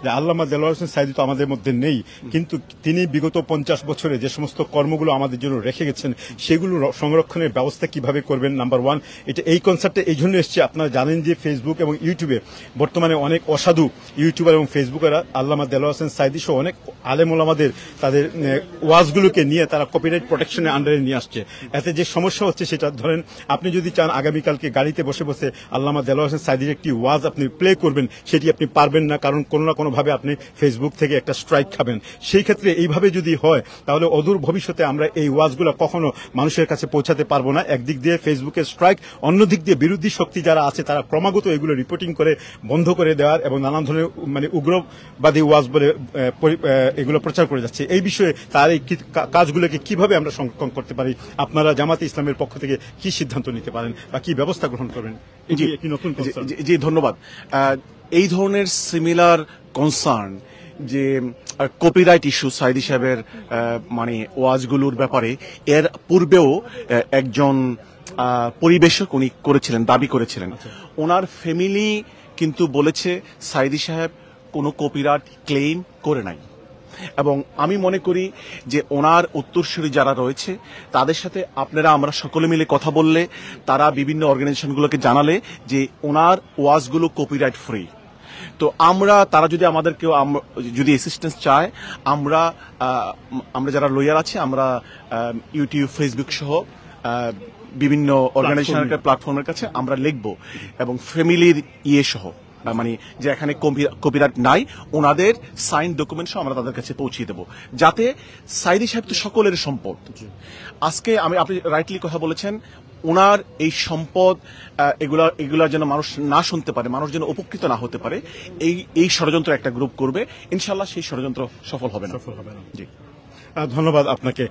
যে আল্লামা দেলোয়ার হোসেন সাইদী তো আমাদের মধ্যে নেই, কিন্তু তিনি বিগত 50 বছরে যে সমস্ত কর্মগুলো আমাদের জন্য রেখে গেছেন সেগুলো সংরক্ষণের ব্যবস্থা কিভাবে করবেন, নাম্বার ওয়ান। এটা এই কনসেপ্টে এই জন্য এসছে, আপনারা জানেন যে ফেসবুক এবং ইউটিউবে বর্তমানে অনেক অসাধু ইউটিউবার এবং ফেসবুকাররা আল্লামা দেলোয়ার হোসেন সাইদী সহ অনেক আলেম ওলামাদের তাদের ওয়াজগুলোকে নিয়ে তারা কপিরাইট প্রোটেকশনের আন্ডারে নিয়ে আসছে। এতে যে সমস্যা হচ্ছে সেটা ধরেন, আপনি যদি চান আগামীকালকে গাড়িতে বসে বসে আল্লামা দেলোয়ার হোসেন সাইদীর একটি ওয়াজ আপনি প্লে করবেন, সেটি আপনি পারবেন না, কারণ কোনো না কোনোভাবে আপনি ফেসবুক থেকে একটা স্ট্রাইক খাবেন। সেই ক্ষেত্রে এইভাবে যদি হয় তাহলে অদূর ভবিষ্যতে আমরা এই ওয়াজগুলো কখনো মানুষের কাছে পৌঁছাতে পারবো না। একদিক দিয়ে ফেসবুকের স্ট্রাইক, অন্যদিক দিয়ে বিরোধী শক্তি যারা আছে তারা ক্রমাগত এগুলো রিপোর্টিং করে বন্ধ করে দেওয়ার এবং নানান ধরনের উগ্রবাদী ওয়াজ বলে এগুলো প্রচার করে যাচ্ছে। এই বিষয়ে তার এই কাজগুলোকে কিভাবে আমরা সংরক্ষণ করতে পারি, আপনারা জামাতে ইসলামের পক্ষ থেকে কি সিদ্ধান্ত নিতে পারেন বা কি ব্যবস্থা গ্রহণ করবেন? জি ধন্যবাদ। এই ধরনের সিমিলার কনসার্ন যে কপিরাইট ইস্যু সাইদী সাহেবের মানে ওয়াজগুলোর ব্যাপারে এর পূর্বেও একজন পরিবেশক উনি করেছিলেন, দাবি করেছিলেন। ওনার ফ্যামিলি কিন্তু বলেছে সাইদী সাহেব কোনো কপিরাইট ক্লেম করে নাই, এবং আমি মনে করি যে ওনার উত্তরসূরি যারা রয়েছে তাদের সাথে আপনারা আমরা সকলে মিলে কথা বললে, তারা বিভিন্ন অর্গানাইজেশনগুলোকে জানালে যে ওনার ওয়াজগুলো কপিরাইট ফ্রি। তো তারা যদি আমাদেরকেও যদি অ্যাসিস্ট্যান্স চায়, আমরা যারা লয়ার আছি আমরা ইউটিউব, ফেসবুক সহ বিভিন্ন অর্গানাইজেশনের প্ল্যাটফর্মের কাছে আমরা লিখব, এবং ফ্যামিলির সহ মানে যে এখানে কপিরাইট নাই ওনাদের সাইন ডকুমেন্ট সহ আমরা তাদের কাছে পৌঁছে দেব, যাতে সাইদী সাহেব তো সকলের সম্পদ। আজকে আপনি রাইটলি কথা বলেছেন, ওনার এই সম্পদ এগুলা যেন মানুষ না শুনতে পারে, মানুষ যেন উপকৃত না হতে পারে, এই ষড়যন্ত্র একটা গ্রুপ করবে। ইনশাআল্লাহ সেই ষড়যন্ত্র সফল হবে না। জি, ধন্যবাদ আপনাকে।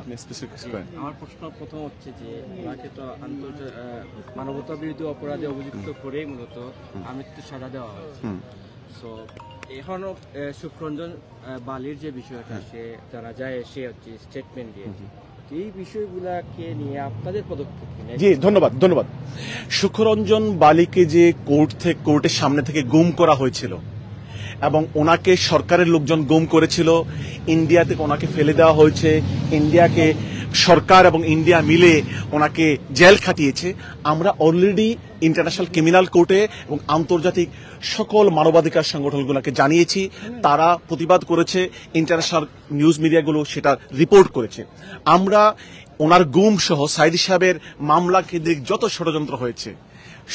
আপনি স্পেসিফিক করেন। আমার প্রশ্ন প্রথম হচ্ছে যে ওনাকে তো মানবতা বিরোধী অপরাধে অভিযুক্ত করে মূলত মৃত্যু সাজা দেওয়া হয়েছে। সো এখনো সুখরঞ্জন বালির যে বিষয়টা সে জানা যায়, সে হচ্ছে স্টেটমেন্ট দিয়েছে, এই বিষয়গুলাকে নিয়ে আপনাদের পদক্ষেপ? জি ধন্যবাদ। সুখরঞ্জন বালিকে যে কোর্টের সামনে থেকে গুম করা হয়েছিল এবং ওনাকে সরকারের লোকজন গুম করেছিল, ইন্ডিয়া থেকে ওনাকে ফেলে দেওয়া হয়েছে, ইন্ডিয়াকে সরকার এবং ইন্ডিয়া মিলে ওনাকে জেল খাটিয়েছে। আমরা অলরেডি ইন্টারন্যাশনাল ক্রিমিনাল কোর্টে এবং আন্তর্জাতিক সকল মানবাধিকার সংগঠনগুলোকে জানিয়েছি, তারা প্রতিবাদ করেছে, ইন্টারন্যাশনাল নিউজ মিডিয়াগুলো সেটা রিপোর্ট করেছে। আমরা ওনার গুম সহ সাইদী সাহেবের মামলা কেন্দ্রিক যত ষড়যন্ত্র হয়েছে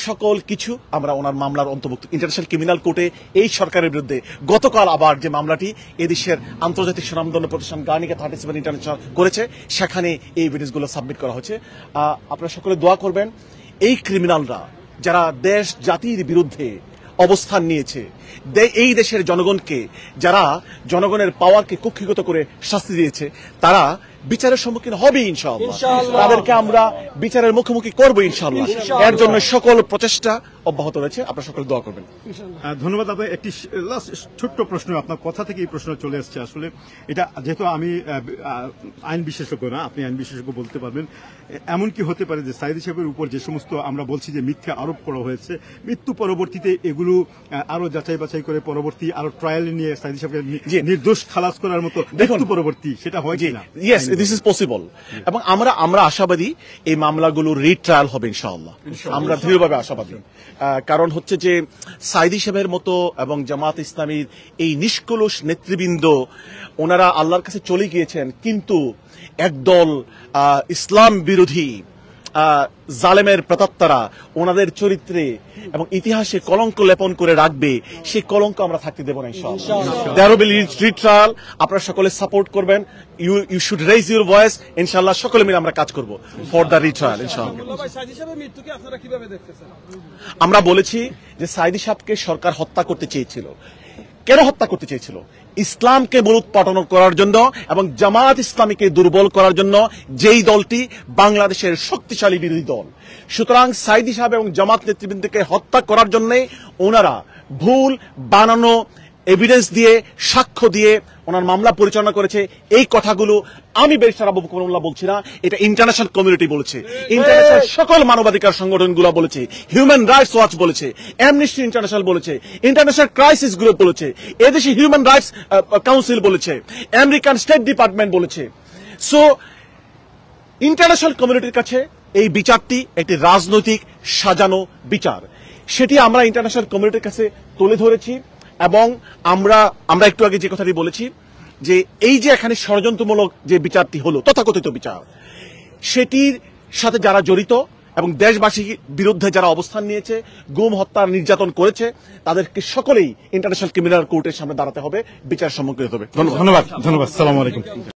সকল কিছু আমরা ওনার মামলার অন্তর্ভুক্ত। ইন্টারন্যাশনাল ক্রিমিনাল কোর্টে এই সরকারের বিরুদ্ধে গতকাল আবার যে মামলাটি এদেশের আন্তর্জাতিক সুনামধন্য প্রতিষ্ঠান গার্নিকা 37 ইন্টারন্যাশনাল করেছে, সেখানে এই এভিডেন্সগুলো সাবমিট করা হয়েছে। আপনারা সকলে দোয়া করবেন, এই ক্রিমিনালরা যারা দেশ জাতির বিরুদ্ধে অবস্থান নিয়েছে, এই দেশের জনগণকে, যারা জনগণের পাওয়ারকে কক্ষিগত করে শাস্তি দিয়েছে, তারা বিচারের সম্মুখীন হবে ইনশাআল্লাহ। তাদেরকে আমরা বিচারের মুখোমুখি করবো ইনশাআল্লাহ। এর জন্য সকল প্রচেষ্টা অব্যাহত রয়েছে, আপনারা সকলে দোয়া করবেন। ধন্যবাদ। আপনার একটি ছোট্ট প্রশ্ন, আপনার কথা থেকে এই প্রশ্ন চলে আসছে। আসলে এটা যেহেতু আমি আইন বিশেষজ্ঞ না, আপনি আইন বিশেষজ্ঞ বলতে পারবেন, এমন কি হতে পারে যে সাইদী সাহেবের উপর যে সমস্ত আমরা বলছি যে মিথ্যা আরোপ করা হয়েছে, মৃত্যু পরবর্তীতে এগুলো আরো যাচাই বাছাই করে পরবর্তী আরো ট্রায়াল নিয়ে সাইদী সাহেবকে নির্দোষ খালাস করার মতো মৃত্যু পরবর্তী সেটা হয় কিনা? ইয়েস, দিস ইজ পসিবল, এবং আমরা আশাবাদী এই মামলাগুলো রিট্রায়াল হবে ইনশাআল্লাহ। আমরা দৃঢ়ভাবে আশাবাদী, কারণ হচ্ছে যে সাইদী সাহেবের মতো এবং জামাত ইসলামীর এই নিষ্কলুষ নেতৃবৃন্দ ওনারা আল্লাহর কাছে চলে গিয়েছেন, কিন্তু একদল ইসলাম বিরোধী জালেমের প্রেতাত্মারা ওনাদের চরিত্রে এবং ইতিহাসে কলঙ্ক লেপন করে রাখবে, সেই কলঙ্ক আমরা থাকতে দেব না ইনশাআল্লাহ। দেয়ার উইল বি রিট্রায়াল, আপনারা সকলে সাপোর্ট করবেন, you should raise your voice, ইনশাআল্লাহ সকলে মিলে আমরা কাজ করব ফর দ্য রিট্রায়াল ইনশাআল্লাহ। আমরা বলেছি যে সাইদী সাহেবকে সরকার হত্যা করতে চেয়েছিল। কেন হত্যা করতে চেয়েছিল? ইসলামকে মূলোৎপাটন করার জন্য এবং জামাত ইসলামীকে দুর্বল করার জন্য, যেই দলটি বাংলাদেশের শক্তিশালী বিরোধী দল। সুতরাং সাইদী সাহেব এবং জামাত নেতৃবৃন্দকে হত্যা করার জন্য ওনারা ভুল বানানো এভিডেন্স দিয়ে, সাক্ষ্য দিয়ে ওনার মামলা পরিচালনা করেছে, এই কথাগুলো আমি ব্যারিস্টার আবু বকর মোল্লা বলছি না, এটা ইন্টারন্যাশনাল কমিউনিটি বলেছে, ইন্টারন্যাশনাল সকল মানবাধিকার সংগঠনগুলো বলেছে, হিউম্যান রাইটস ওয়াচ বলেছে, অ্যামনেস্টি ইন্টারন্যাশনাল বলেছে, ইন্টারন্যাশনাল ক্রাইসিস গ্রুপ বলেছে, এদেশে হিউম্যান রাইটস কাউন্সিল বলেছে, আমেরিকান স্টেট ডিপার্টমেন্ট বলেছে। সো ইন্টারন্যাশনাল কমিউনিটির কাছে এই বিচারটি একটি রাজনৈতিক সাজানো বিচার, সেটি আমরা ইন্টারন্যাশনাল কমিউনিটির কাছে তুলে ধরেছি। এবং আমরা একটু আগে যে কথাটি বলেছি যে এই যে এখানে ষড়যন্ত্রমূলক যে বিচারটি হলো, তথাকথিত বিচার, সেটির সাথে যারা জড়িত এবং দেশবাসীর বিরুদ্ধে যারা অবস্থান নিয়েছে, গুম, হত্যা, নির্যাতন করেছে, তাদেরকে সকলেই ইন্টারন্যাশনাল ক্রিমিনাল কোর্টের সামনে দাঁড়াতে হবে, বিচার সম্মুখীন হতে হবে। ধন্যবাদ। আসসালামু আলাইকুম।